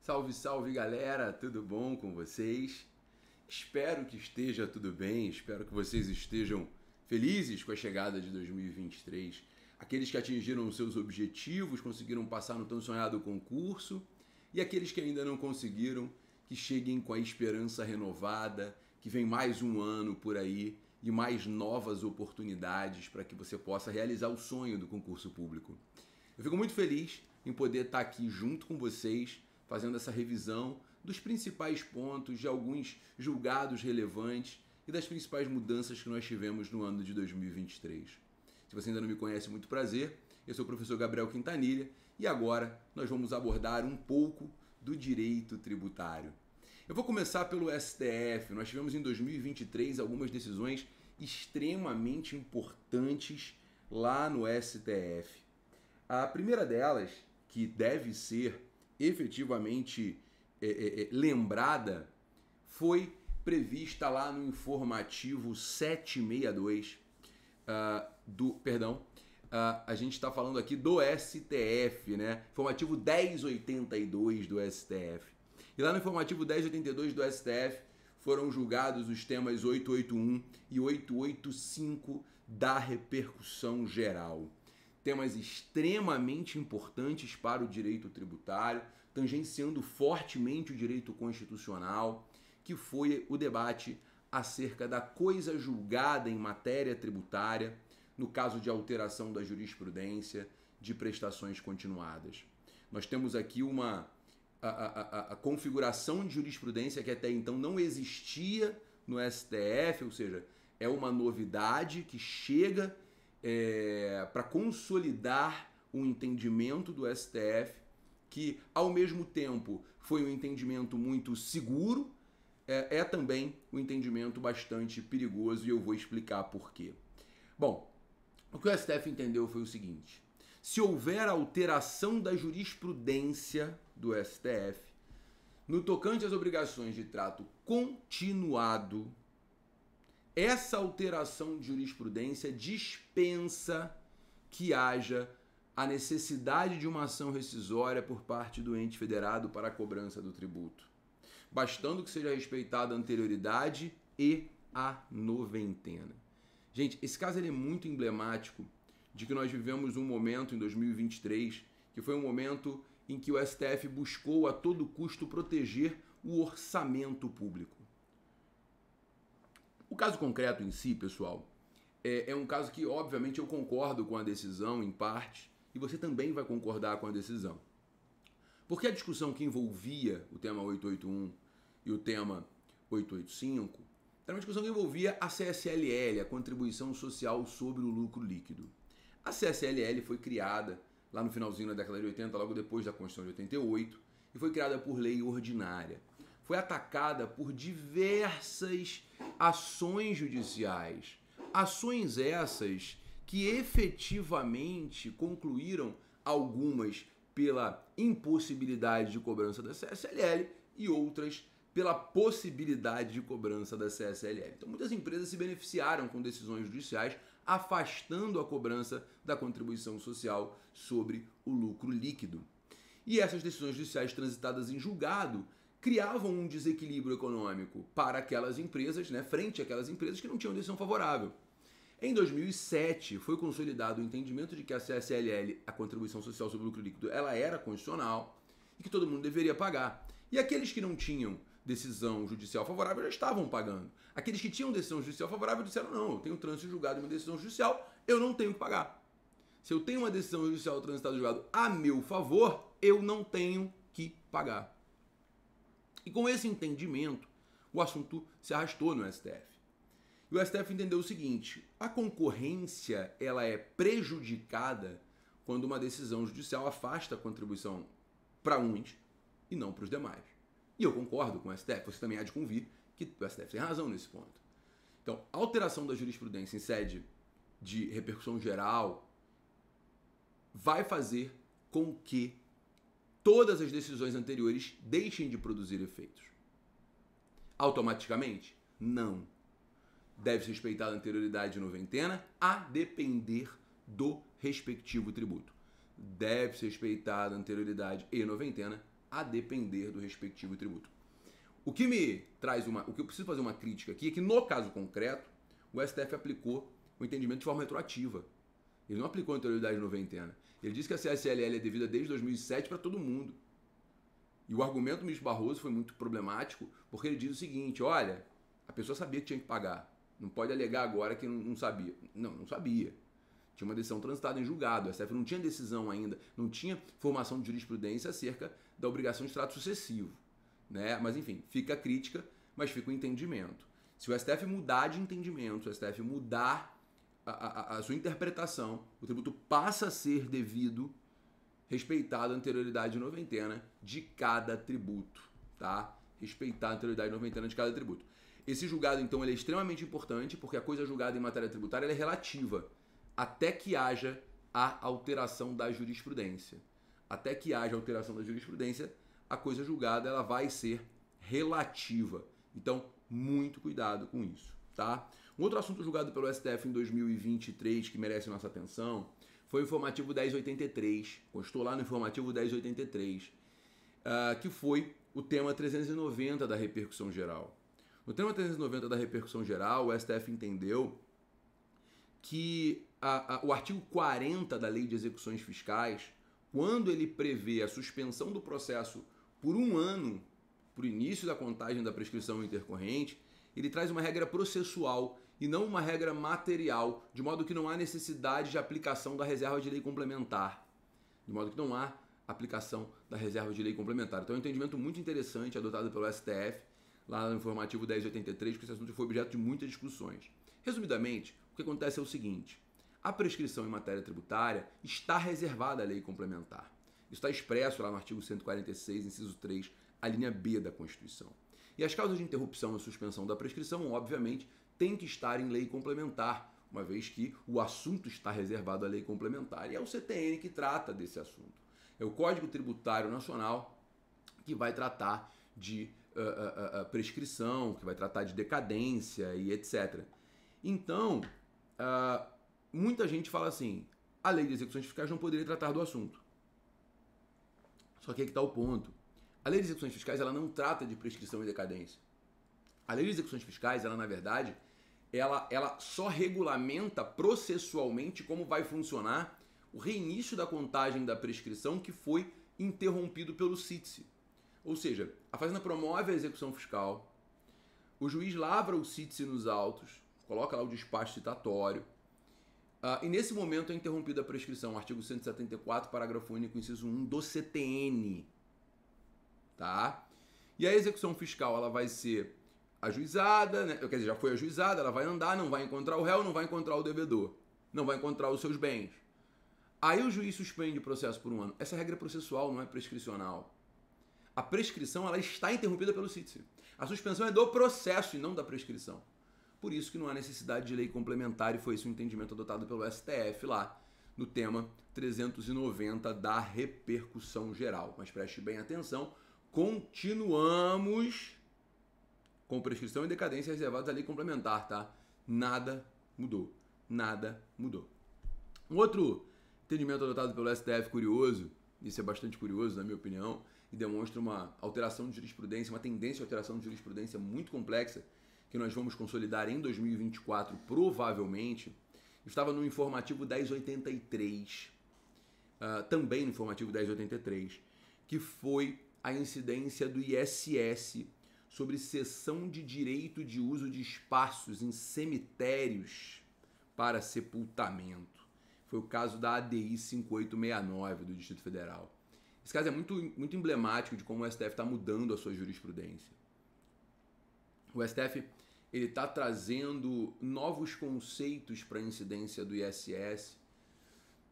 Salve, salve galera, tudo bom com vocês? Espero que esteja tudo bem, espero que vocês estejam felizes com a chegada de 2023. Aqueles que atingiram seus objetivos, conseguiram passar no tão sonhado concurso, e aqueles que ainda não conseguiram, que cheguem com a esperança renovada, que vem mais um ano por aí e mais novas oportunidades para que você possa realizar o sonho do concurso público. Eu fico muito feliz em poder estar aqui junto com vocês, fazendo essa revisão dos principais pontos, de alguns julgados relevantes e das principais mudanças que nós tivemos no ano de 2023. Se você ainda não me conhece, muito prazer. Eu sou o professor Gabriel Quintanilha e agora nós vamos abordar um pouco do direito tributário. Eu vou começar pelo STF. Nós tivemos em 2023 algumas decisões extremamente importantes lá no STF. A primeira delas, que deve ser efetivamente lembrada, foi prevista lá no informativo 762 a gente está falando aqui do STF, né? Informativo 1082 do STF. E lá no informativo 1082 do STF foram julgados os temas 881 e 885 da repercussão geral. Temas extremamente importantes para o direito tributário, tangenciando fortemente o direito constitucional, que foi o debate acerca da coisa julgada em matéria tributária, no caso de alteração da jurisprudência de prestações continuadas. Nós temos aqui a configuração de jurisprudência que até então não existia no STF, ou seja, é uma novidade que chega para consolidar o entendimento do STF, que ao mesmo tempo foi um entendimento muito seguro, é também um entendimento bastante perigoso, e eu vou explicar por quê. Bom, o que o STF entendeu foi o seguinte: se houver alteração da jurisprudência do STF no tocante às obrigações de trato continuado, essa alteração de jurisprudência dispensa que haja a necessidade de uma ação rescisória por parte do ente federado para a cobrança do tributo, bastando que seja respeitada a anterioridade e a noventena. Gente, esse caso ele é muito emblemático de que nós vivemos um momento em 2023 que foi um momento em que o STF buscou a todo custo proteger o orçamento público. O caso concreto em si, pessoal, é um caso que obviamente eu concordo com a decisão em parte, e você também vai concordar com a decisão. Porque a discussão que envolvia o tema 881 e o tema 885 era uma discussão que envolvia a CSLL, a Contribuição Social sobre o Lucro Líquido. A CSLL foi criada lá no finalzinho da década de 80, logo depois da Constituição de 88, e foi criada por lei ordinária. Foi atacada por diversas ações judiciais. Ações essas que efetivamente concluíram, algumas pela impossibilidade de cobrança da CSLL e outras pela possibilidade de cobrança da CSLL. Então muitas empresas se beneficiaram com decisões judiciais afastando a cobrança da contribuição social sobre o lucro líquido. E essas decisões judiciais transitadas em julgado criavam um desequilíbrio econômico para aquelas empresas, né, frente àquelas empresas que não tinham decisão favorável. Em 2007, foi consolidado o entendimento de que a CSLL, a Contribuição Social sobre o Lucro Líquido, ela era constitucional e que todo mundo deveria pagar. E aqueles que não tinham decisão judicial favorável já estavam pagando. Aqueles que tinham decisão judicial favorável disseram: não, eu tenho trânsito julgado em uma decisão judicial, eu não tenho que pagar. Se eu tenho uma decisão judicial transitada julgado a meu favor, eu não tenho que pagar. E com esse entendimento, o assunto se arrastou no STF. E o STF entendeu o seguinte: a concorrência ela é prejudicada quando uma decisão judicial afasta a contribuição para uns e não para os demais. E eu concordo com o STF, você também há de convir que o STF tem razão nesse ponto. Então, a alteração da jurisprudência em sede de repercussão geral vai fazer com que todas as decisões anteriores deixem de produzir efeitos. Automaticamente? Não. Deve-se respeitar a anterioridade e noventena a depender do respectivo tributo. Deve-se respeitar a anterioridade e noventena a depender do respectivo tributo. O que me traz o que eu preciso fazer uma crítica aqui é que no caso concreto, o STF aplicou o entendimento de forma retroativa. Ele não aplicou a anterioridade noventena. Ele disse que a CSLL é devida desde 2007 para todo mundo. E o argumento do ministro Barroso foi muito problemático, porque ele diz o seguinte, olha, a pessoa sabia que tinha que pagar. Não pode alegar agora que não sabia. Não sabia. Tinha uma decisão transitada em julgado. A STF não tinha decisão ainda, não tinha formação de jurisprudência acerca da obrigação de extrato sucessivo. Né? Mas enfim, fica a crítica, mas fica o entendimento. Se o STF mudar de entendimento, se o STF mudar a sua interpretação, o tributo passa a ser devido, respeitado a anterioridade noventena de cada tributo, tá? Respeitar a anterioridade noventena de cada tributo. Esse julgado, então, ele é extremamente importante porque a coisa julgada em matéria tributária ela é relativa até que haja a alteração da jurisprudência. Até que haja alteração da jurisprudência, a coisa julgada ela vai ser relativa. Então, muito cuidado com isso, tá? Um outro assunto julgado pelo STF em 2023 que merece nossa atenção foi o informativo 1083, constou lá no informativo 1083, que foi o tema 390 da repercussão geral. No tema 390 da repercussão geral, o STF entendeu que o artigo 40 da Lei de Execuções Fiscais, quando ele prevê a suspensão do processo por um ano, para o início da contagem da prescrição intercorrente, ele traz uma regra processual e não uma regra material, de modo que não há necessidade de aplicação da reserva de lei complementar. De modo que não há aplicação da reserva de lei complementar. Então é um entendimento muito interessante adotado pelo STF, lá no informativo 1083, porque esse assunto foi objeto de muitas discussões. Resumidamente, o que acontece é o seguinte: a prescrição em matéria tributária está reservada à lei complementar. Isso está expresso lá no artigo 146, inciso 3, a linha B da Constituição. E as causas de interrupção e suspensão da prescrição, obviamente, têm que estar em lei complementar, uma vez que o assunto está reservado à lei complementar. E é o CTN que trata desse assunto. É o Código Tributário Nacional que vai tratar de prescrição, que vai tratar de decadência e etc. Então, muita gente fala assim, a Lei de Execuções Fiscais não poderia tratar do assunto. Só que aqui está o ponto. A Lei de Execuções Fiscais ela não trata de prescrição e decadência. A Lei de Execuções Fiscais, ela na verdade, ela só regulamenta processualmente como vai funcionar o reinício da contagem da prescrição que foi interrompido pelo CITSE. Ou seja, a Fazenda promove a execução fiscal, o juiz lavra o CITSE nos autos, coloca lá o despacho citatório, e nesse momento é interrompida a prescrição, artigo 174, parágrafo único, inciso 1 do CTN. Tá? E a execução fiscal ela vai ser ajuizada, né? Quer dizer, já foi ajuizada, ela vai andar, não vai encontrar o réu, não vai encontrar o devedor, não vai encontrar os seus bens. Aí o juiz suspende o processo por um ano. Essa regra processual não é prescricional. A prescrição ela está interrompida pelo CITSE. A suspensão é do processo e não da prescrição. Por isso que não há necessidade de lei complementar e foi esse o entendimento adotado pelo STF lá no tema 390 da repercussão geral. Mas preste bem atenção, continuamos com prescrição e decadência reservadas à lei complementar, tá? Nada mudou. Nada mudou. Um outro entendimento adotado pelo STF curioso, isso é bastante curioso na minha opinião, e demonstra uma alteração de jurisprudência, uma tendência de alteração de jurisprudência muito complexa, que nós vamos consolidar em 2024, provavelmente, estava no informativo 1083, também no informativo 1083, que foi a incidência do ISS sobre cessão de direito de uso de espaços em cemitérios para sepultamento. Foi o caso da ADI 5869 do Distrito Federal. Esse caso é muito emblemático de como o STF está mudando a sua jurisprudência. O STF está trazendo novos conceitos para a incidência do ISS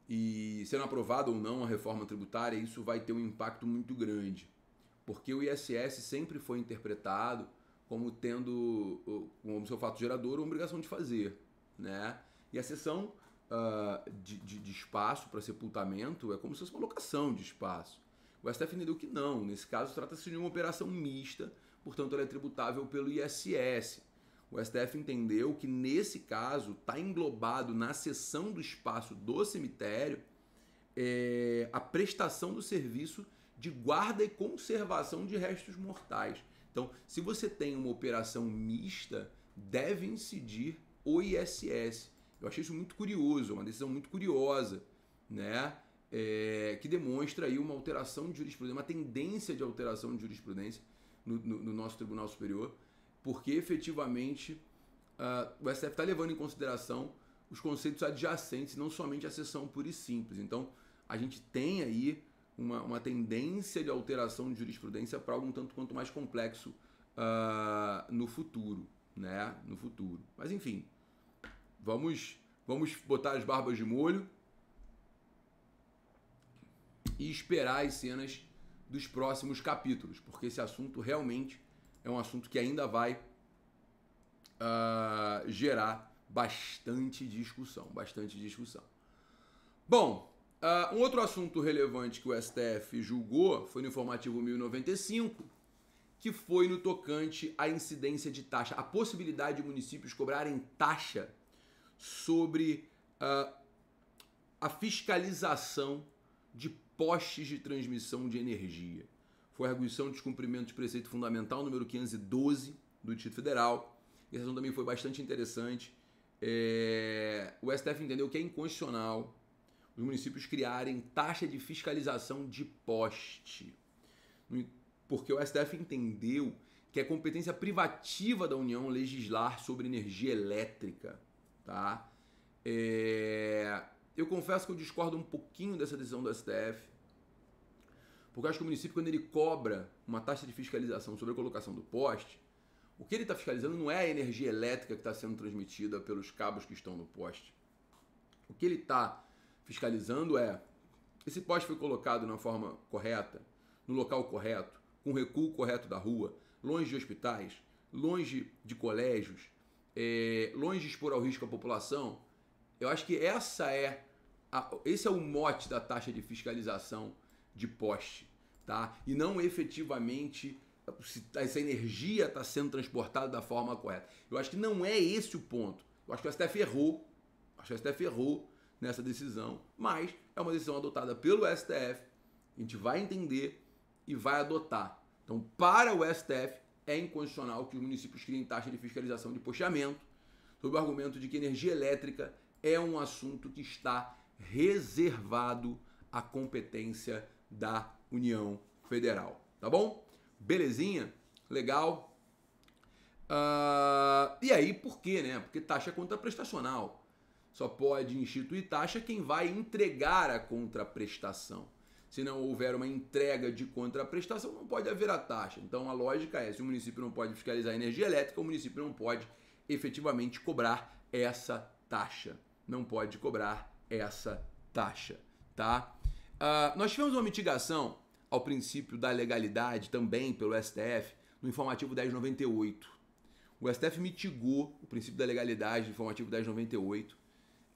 e, sendo aprovado ou não a reforma tributária, isso vai ter um impacto muito grande, porque o ISS sempre foi interpretado como tendo como seu fato gerador uma obrigação de fazer, né? E a cessão de espaço para sepultamento é como se fosse uma locação de espaço. O STF entendeu que não, nesse caso trata-se de uma operação mista, portanto ela é tributável pelo ISS. O STF entendeu que nesse caso está englobado na cessão do espaço do cemitério a prestação do serviço de guarda e conservação de restos mortais. Então, se você tem uma operação mista, deve incidir o ISS. Eu achei isso muito curioso, uma decisão muito curiosa, né? Que demonstra aí uma alteração de jurisprudência, uma tendência de alteração de jurisprudência no nosso Tribunal Superior, porque efetivamente o STF está levando em consideração os conceitos adjacentes, não somente a seção pura e simples. Então, a gente tem aí uma tendência de alteração de jurisprudência para algo um tanto quanto mais complexo no futuro, né? No futuro. Mas, enfim, vamos botar as barbas de molho e esperar as cenas dos próximos capítulos, porque esse assunto realmente é um assunto que ainda vai gerar bastante discussão. Bom, um outro assunto relevante que o STF julgou foi no informativo 1095, que foi no tocante à incidência de taxa, a possibilidade de municípios cobrarem taxa sobre a fiscalização de postes de transmissão de energia. Foi a arguição de descumprimento de preceito fundamental número 512 do Distrito Federal. Esse assunto também foi bastante interessante. O STF entendeu que é inconstitucional os municípios criarem taxa de fiscalização de poste, porque o STF entendeu que é competência privativa da União legislar sobre energia elétrica, tá? Eu confesso que eu discordo um pouquinho dessa decisão do STF, porque eu acho que o município, quando ele cobra uma taxa de fiscalização sobre a colocação do poste, o que ele está fiscalizando não é a energia elétrica que está sendo transmitida pelos cabos que estão no poste. O que ele está fiscalizando é: esse poste foi colocado na forma correta, no local correto, com o recuo correto da rua, longe de hospitais, longe de colégios, longe de expor ao risco a população. Eu acho que esse é o mote da taxa de fiscalização de poste, tá? E não efetivamente se essa energia está sendo transportada da forma correta. Eu acho que não é esse o ponto. Eu acho que o STF errou. Nessa decisão, mas é uma decisão adotada pelo STF. A gente vai entender e vai adotar. Então, para o STF, é inconstitucional que os municípios criem taxa de fiscalização de posteamento, sob o argumento de que energia elétrica é um assunto que está reservado à competência da União Federal. Tá bom? Belezinha? Legal? E aí, por quê, né? Porque taxa é contraprestacional. Só pode instituir taxa quem vai entregar a contraprestação. Se não houver uma entrega de contraprestação, não pode haver a taxa. Então a lógica é: se o município não pode fiscalizar a energia elétrica, o município não pode efetivamente cobrar essa taxa. Não pode cobrar essa taxa, tá? Nós tivemos uma mitigação ao princípio da legalidade também pelo STF no informativo 1098. O STF mitigou o princípio da legalidade no informativo 1098.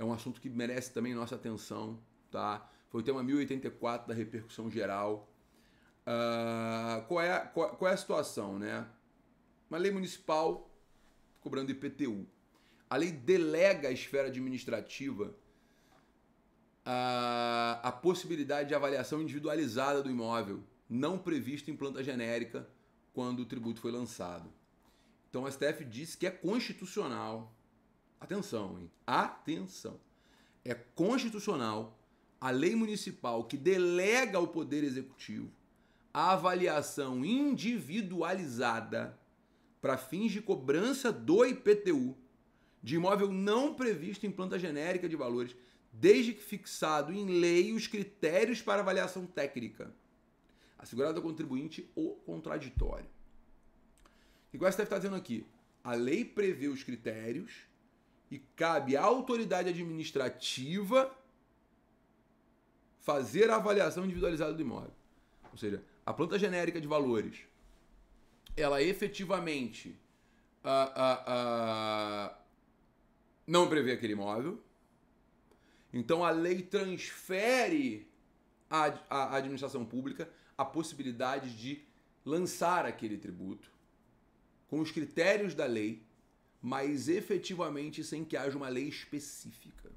É um assunto que merece também nossa atenção, tá? Foi o tema 1084 da repercussão geral. Qual é a situação, né? Uma lei municipal cobrando IPTU. A lei delega à esfera administrativa a possibilidade de avaliação individualizada do imóvel, não prevista em planta genérica quando o tributo foi lançado. Então o STF disse que é constitucional. Atenção, hein? Atenção. É constitucional a lei municipal que delega ao Poder Executivo a avaliação individualizada para fins de cobrança do IPTU de imóvel não previsto em planta genérica de valores, desde que fixado em lei os critérios para avaliação técnica, assegurado ao contribuinte o contraditório. O que o STF está dizendo aqui? A lei prevê os critérios e cabe à autoridade administrativa fazer a avaliação individualizada do imóvel. Ou seja, a planta genérica de valores, ela efetivamente não prevê aquele imóvel. Então a lei transfere à administração pública a possibilidade de lançar aquele tributo com os critérios da lei, mas efetivamente sem que haja uma lei específica.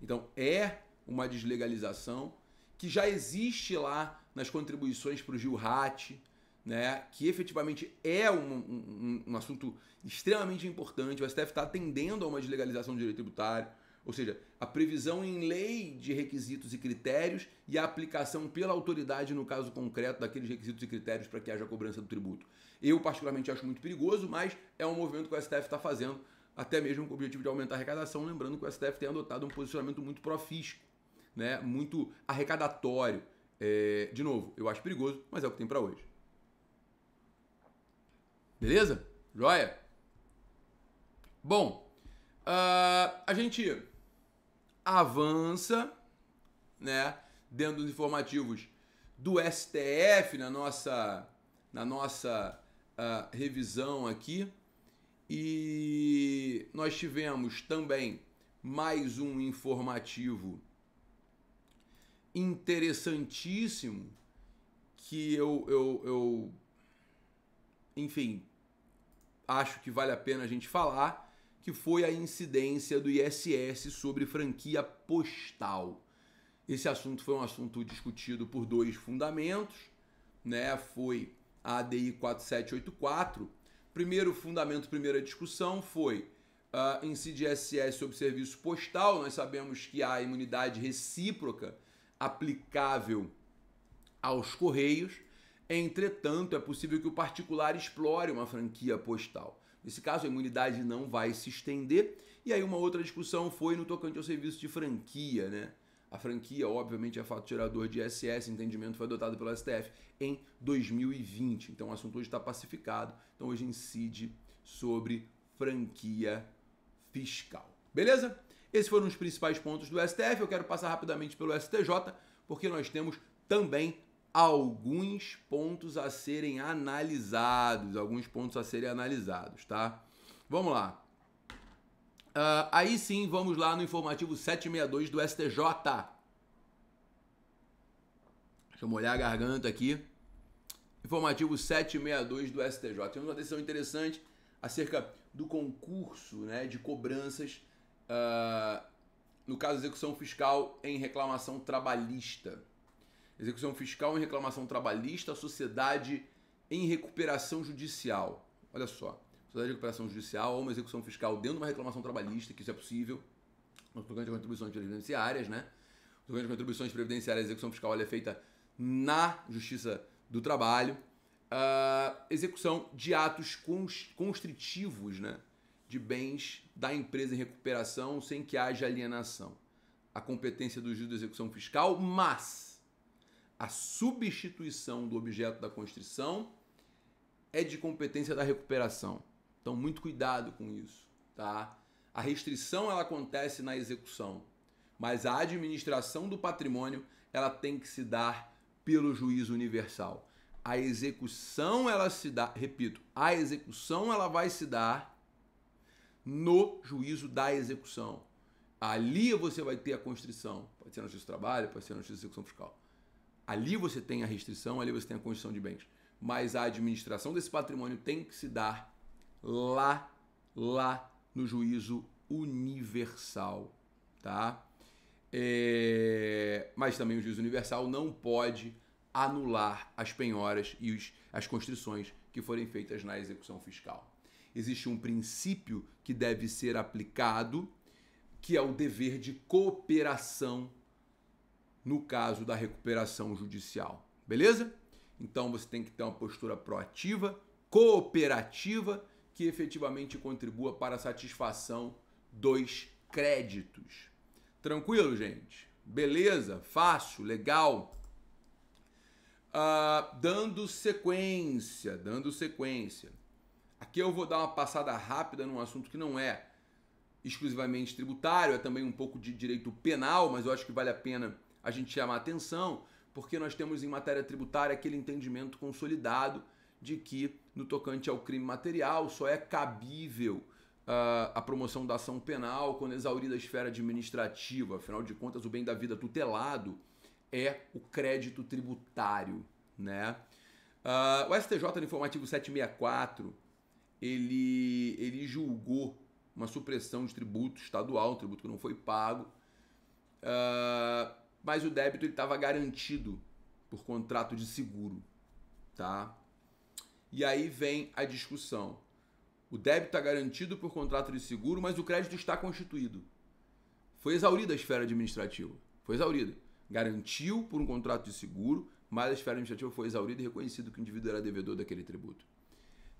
Então é uma deslegalização que já existe lá nas contribuições para o GILRAT, né, que efetivamente é um assunto extremamente importante. O STF está atendendo a uma deslegalização do direito tributário, ou seja, a previsão em lei de requisitos e critérios e a aplicação pela autoridade, no caso concreto, daqueles requisitos e critérios para que haja cobrança do tributo. Eu, particularmente, acho muito perigoso, mas é um movimento que o STF está fazendo, até mesmo com o objetivo de aumentar a arrecadação, lembrando que o STF tem adotado um posicionamento muito pró-fisco, né, muito arrecadatório. De novo, eu acho perigoso, mas é o que tem para hoje. Beleza? Joia? Bom, a gente avança, né, dentro dos informativos do STF na nossa revisão aqui, e nós tivemos também mais um informativo interessantíssimo que eu enfim, acho que vale a pena a gente falar, que foi a incidência do ISS sobre franquia postal. Esse assunto foi um assunto discutido por dois fundamentos, né? Foi a ADI 4784. Primeiro fundamento, primeira discussão foi incide ISS sobre serviço postal. Nós sabemos que há imunidade recíproca aplicável aos Correios. Entretanto, é possível que o particular explore uma franquia postal. Nesse caso, a imunidade não vai se estender. E aí uma outra discussão foi no tocante ao serviço de franquia, né? A franquia, obviamente, é fato gerador de ISS, entendimento foi adotado pelo STF em 2020. Então o assunto hoje está pacificado. Então hoje incide sobre franquia fiscal. Beleza? Esses foram os principais pontos do STF. Eu quero passar rapidamente pelo STJ, porque nós temos também alguns pontos a serem analisados, tá? Vamos lá. Aí sim, vamos lá no informativo 762 do STJ. Deixa eu molhar a garganta aqui. Informativo 762 do STJ. Temos uma decisão interessante acerca do concurso, né, de cobranças, no caso execução fiscal em reclamação trabalhista. Execução fiscal em reclamação trabalhista, sociedade em recuperação judicial. Olha só, sociedade de recuperação judicial ou uma execução fiscal dentro de uma reclamação trabalhista, que isso é possível, no tocante a contribuições previdenciárias, né? No tocante a contribuições previdenciárias, a execução fiscal é feita na Justiça do Trabalho. Execução de atos constritivos, né, de bens da empresa em recuperação sem que haja alienação. A competência do juiz de execução fiscal, mas a substituição do objeto da constrição é de competência da recuperação. Então, muito cuidado com isso, tá? A restrição, ela acontece na execução, mas a administração do patrimônio, ela tem que se dar pelo juízo universal. A execução, ela se dá, repito, a execução, ela vai se dar no juízo da execução. Ali você vai ter a constrição. Pode ser na Justiça do Trabalho, pode ser na Justiça de Execução Fiscal. Ali você tem a restrição, ali você tem a constrição de bens. Mas a administração desse patrimônio tem que se dar lá no juízo universal, tá? Mas também o juízo universal não pode anular as penhoras e as constrições que forem feitas na execução fiscal. Existe um princípio que deve ser aplicado, que é o dever de cooperação no caso da recuperação judicial. Beleza? Então você tem que ter uma postura proativa, cooperativa, que efetivamente contribua para a satisfação dos créditos. Tranquilo, gente? Beleza? Fácil? Legal? Dando sequência. Aqui eu vou dar uma passada rápida num assunto que não é exclusivamente tributário, é também um pouco de direito penal, mas eu acho que vale a pena a gente chamar a atenção, porque nós temos em matéria tributária aquele entendimento consolidado de que, no tocante ao crime material, só é cabível a promoção da ação penal quando exaurida a esfera administrativa. Afinal de contas, o bem da vida tutelado é o crédito tributário, né? O STJ, no informativo 764, ele julgou uma supressão de tributo estadual, um tributo que não foi pago, mas o débito estava garantido por contrato de seguro, tá? E aí vem a discussão. O débito está garantido por contrato de seguro, mas o crédito está constituído. Foi exaurida a esfera administrativa. Foi exaurida. Garantiu por um contrato de seguro, mas a esfera administrativa foi exaurida e reconhecido que o indivíduo era devedor daquele tributo.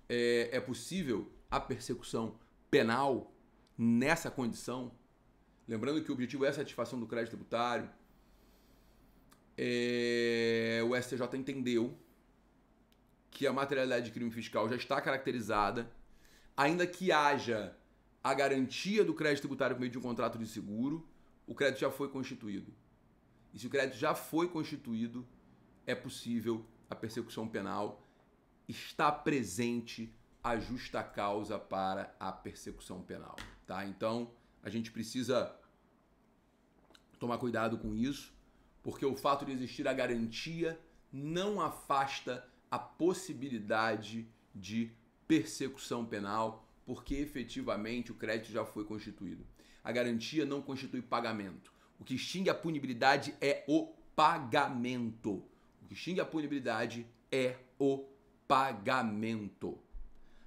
É possível a persecução penal nessa condição? Lembrando que o objetivo é a satisfação do crédito tributário. O STJ entendeu que a materialidade de crime fiscal já está caracterizada, ainda que haja a garantia do crédito tributário por meio de um contrato de seguro, o crédito já foi constituído. E se o crédito já foi constituído, é possível a persecução penal, está presente a justa causa para a persecução penal, tá? Então, a gente precisa tomar cuidado com isso, porque o fato de existir a garantia não afasta a possibilidade de persecução penal, porque efetivamente o crédito já foi constituído. A garantia não constitui pagamento. O que extingue a punibilidade é o pagamento. O que extingue a punibilidade é o pagamento.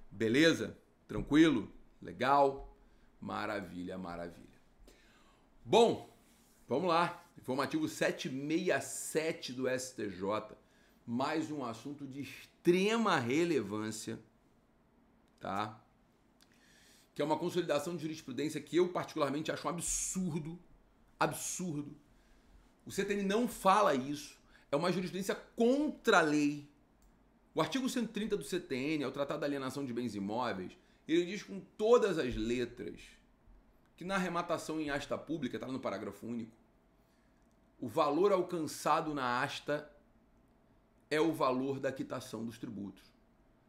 Beleza? Tranquilo? Legal? Maravilha, maravilha. Bom, vamos lá. Informativo 767 do STJ. Mais um assunto de extrema relevância, tá? Que é uma consolidação de jurisprudência que eu particularmente acho um absurdo. Absurdo. O CTN não fala isso. É uma jurisprudência contra a lei. O artigo 130 do CTN, ao tratar da alienação de bens imóveis, ele diz com todas as letras que na arrematação em asta pública, está no parágrafo único, o valor alcançado na asta é o valor da quitação dos tributos.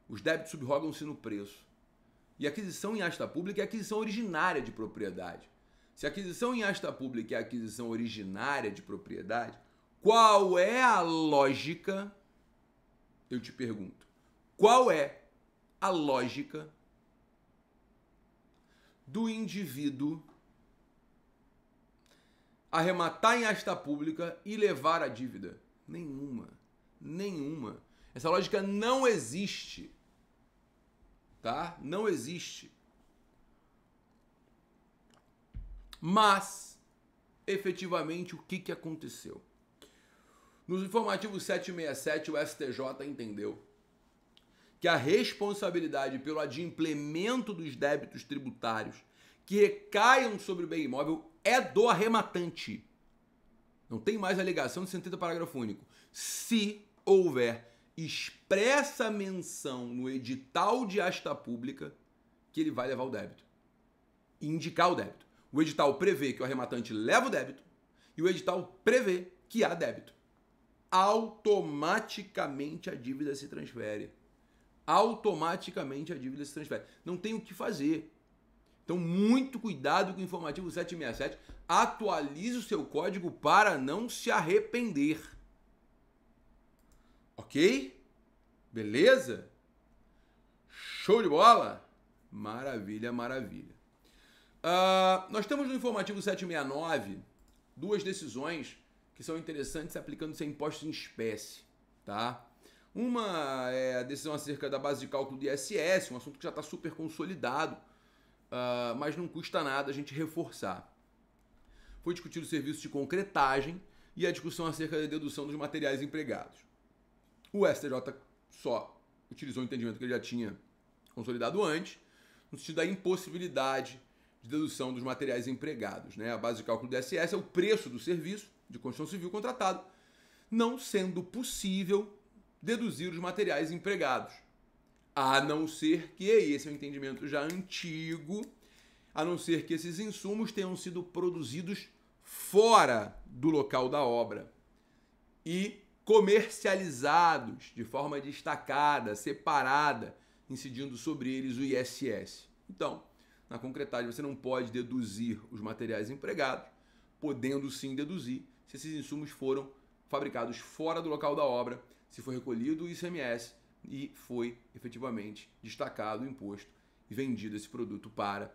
Os débitos subrogam-se no preço. E aquisição em asta pública é aquisição originária de propriedade. Se aquisição em asta pública é aquisição originária de propriedade, qual é a lógica? Eu te pergunto. Qual é a lógica do indivíduo arrematar em asta pública e levar a dívida? Nenhuma. Nenhuma. Essa lógica não existe. Tá? Não existe. Mas, efetivamente, o que aconteceu? Nos informativos 767, o STJ entendeu que a responsabilidade pelo adimplemento dos débitos tributários que recaiam sobre o bem imóvel é do arrematante. Não tem mais alegação de 130 parágrafo único. Se houver expressa menção no edital de asta pública que ele vai levar o débito e indicar o débito. O edital prevê que o arrematante leva o débito e o edital prevê que há débito. Automaticamente a dívida se transfere. Automaticamente a dívida se transfere. Não tem o que fazer. Então, muito cuidado com o informativo 767. Atualize o seu código para não se arrepender. Ok? Beleza? Show de bola? Maravilha, maravilha. Nós temos no informativo 769 duas decisões que são interessantes aplicando-se a impostos em espécie, tá? Uma é a decisão acerca da base de cálculo do ISS, um assunto que já está super consolidado, mas não custa nada a gente reforçar. Foi discutido o serviço de concretagem e a discussão acerca da dedução dos materiais empregados. O STJ só utilizou o entendimento que ele já tinha consolidado antes, no sentido da impossibilidade de dedução dos materiais empregados, né? A base de cálculo do ISS é o preço do serviço de construção civil contratado, não sendo possível deduzir os materiais empregados, a não ser que, e esse é um entendimento já antigo, a não ser que esses insumos tenham sido produzidos fora do local da obra e comercializados de forma destacada, separada, incidindo sobre eles o ISS. Então, na concretagem, você não pode deduzir os materiais empregados, podendo sim deduzir se esses insumos foram fabricados fora do local da obra, se foi recolhido o ICMS e foi efetivamente destacado o imposto e vendido esse produto para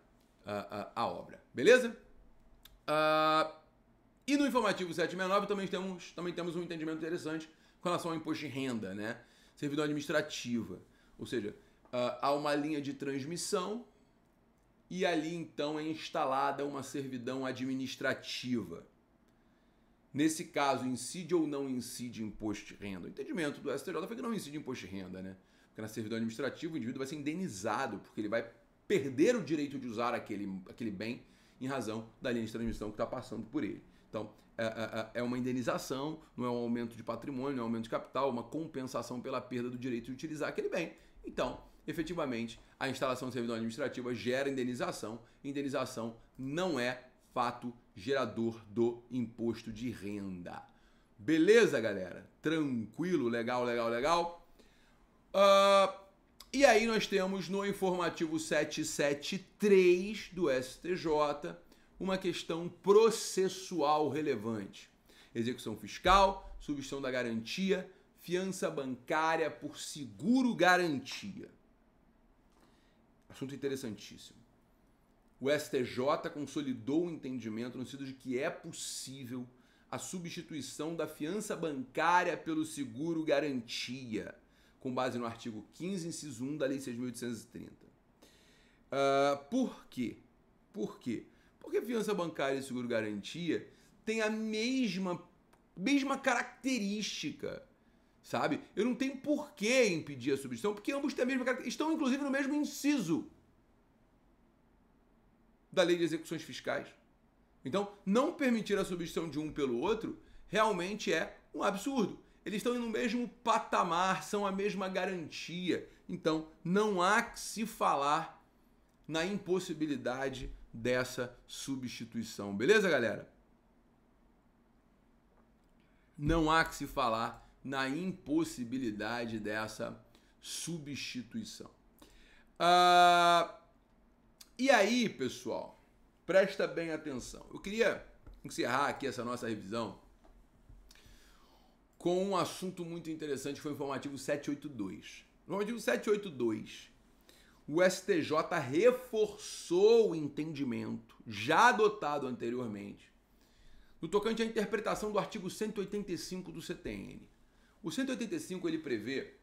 a obra. Beleza? E no informativo 769 também temos um entendimento interessante com relação ao imposto de renda, né? Servidão administrativa. Ou seja, há uma linha de transmissão e ali então é instalada uma servidão administrativa. Nesse caso, incide ou não incide imposto de renda? O entendimento do STJ foi que não incide imposto de renda, né? Porque na servidão administrativa o indivíduo vai ser indenizado, porque ele vai perder o direito de usar aquele bem em razão da linha de transmissão que está passando por ele. Então, é uma indenização, não é um aumento de patrimônio, não é um aumento de capital, é uma compensação pela perda do direito de utilizar aquele bem. Então, efetivamente, a instalação de servidão administrativa gera indenização. Indenização não é fato gerador do imposto de renda. Beleza, galera? Tranquilo, legal, legal, legal. E aí nós temos no informativo 773 do STJ uma questão processual relevante. Execução fiscal, substituição da garantia, fiança bancária por seguro-garantia. Assunto interessantíssimo. O STJ consolidou o entendimento no sentido de que é possível a substituição da fiança bancária pelo seguro-garantia, com base no artigo 15, inciso 1 da Lei 6.830. Por quê? Por quê? Porque fiança bancária e seguro-garantia têm a mesma característica, sabe? Eu não tenho por que impedir a substituição, porque ambos têm a mesma característica, estão inclusive no mesmo inciso da Lei de Execuções Fiscais. Então, não permitir a substituição de um pelo outro realmente é um absurdo. Eles estão no mesmo patamar, são a mesma garantia. Então, não há que se falar na impossibilidade dessa substituição. Beleza, galera? Não há que se falar na impossibilidade dessa substituição. E aí, pessoal, presta bem atenção. Eu queria encerrar aqui essa nossa revisão com um assunto muito interessante, que foi o informativo 782. No informativo 782, o STJ reforçou o entendimento já adotado anteriormente no tocante à interpretação do artigo 185 do CTN. O 185 ele prevê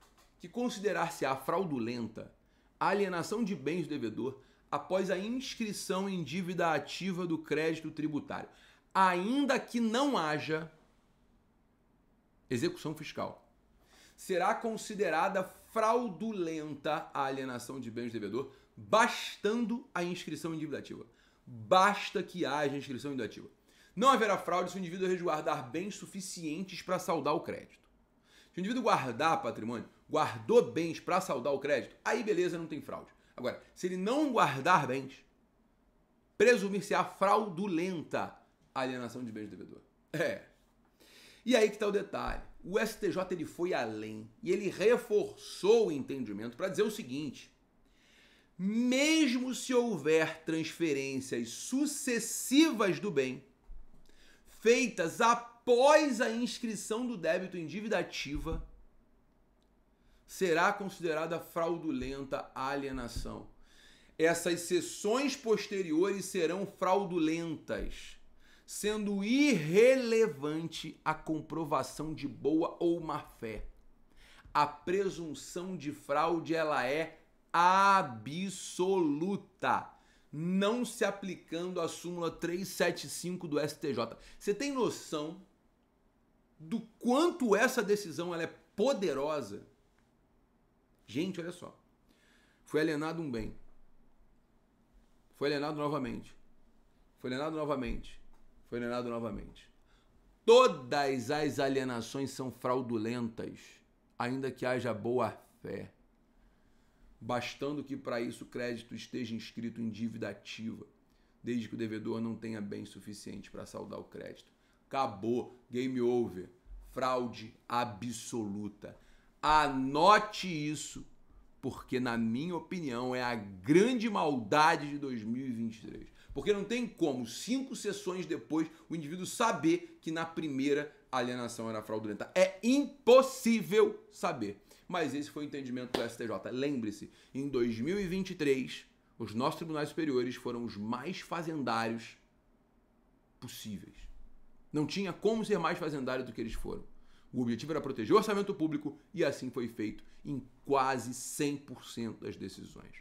que considerar-se-á fraudulenta a alienação de bens do devedor após a inscrição em dívida ativa do crédito tributário, ainda que não haja execução fiscal. Será considerada fraudulenta a alienação de bens do devedor, bastando a inscrição em dívida ativa. Basta que haja inscrição em dívida ativa. Não haverá fraude se o indivíduo resguardar bens suficientes para saldar o crédito. Se o indivíduo guardar patrimônio, guardou bens para saldar o crédito, aí beleza, não tem fraude. Agora, se ele não guardar bens, presumir-se-á fraudulenta a alienação de bens do devedor. E aí que está o detalhe. O STJ ele foi além e ele reforçou o entendimento para dizer o seguinte: mesmo se houver transferências sucessivas do bem feitas após a inscrição do débito em dívida ativa, será considerada fraudulenta a alienação. Essas cessões posteriores serão fraudulentas, sendo irrelevante a comprovação de boa ou má fé. A presunção de fraude ela é absoluta, não se aplicando a súmula 375 do STJ. Você tem noção do quanto essa decisão ela é poderosa? Gente, olha só. Foi alienado um bem. Foi alienado novamente. Foi alienado novamente. Foi alienado novamente. Todas as alienações são fraudulentas, ainda que haja boa fé, bastando que para isso o crédito esteja inscrito em dívida ativa, desde que o devedor não tenha bem suficiente para saldar o crédito. Acabou, game over, fraude absoluta. Anote isso, porque na minha opinião é a grande maldade de 2023. Porque não tem como, 5 sessões depois, o indivíduo saber que na primeira a alienação era fraudulenta. É impossível saber. Mas esse foi o entendimento do STJ. Lembre-se, em 2023, os nossos tribunais superiores foram os mais fazendários possíveis. Não tinha como ser mais fazendário do que eles foram. O objetivo era proteger o orçamento público e assim foi feito em quase 100% das decisões.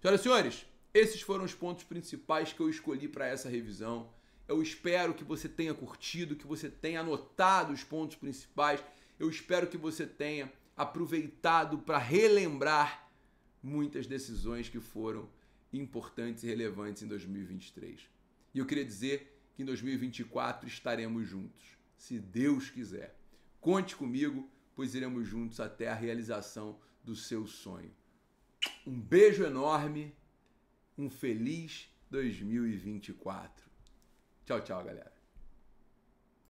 Senhoras e senhores, esses foram os pontos principais que eu escolhi para essa revisão. Eu espero que você tenha curtido, que você tenha anotado os pontos principais. Eu espero que você tenha aproveitado para relembrar muitas decisões que foram importantes e relevantes em 2023. E eu queria dizer que em 2024 estaremos juntos, se Deus quiser. Conte comigo, pois iremos juntos até a realização do seu sonho. Um beijo enorme, um feliz 2024. Tchau, tchau, galera.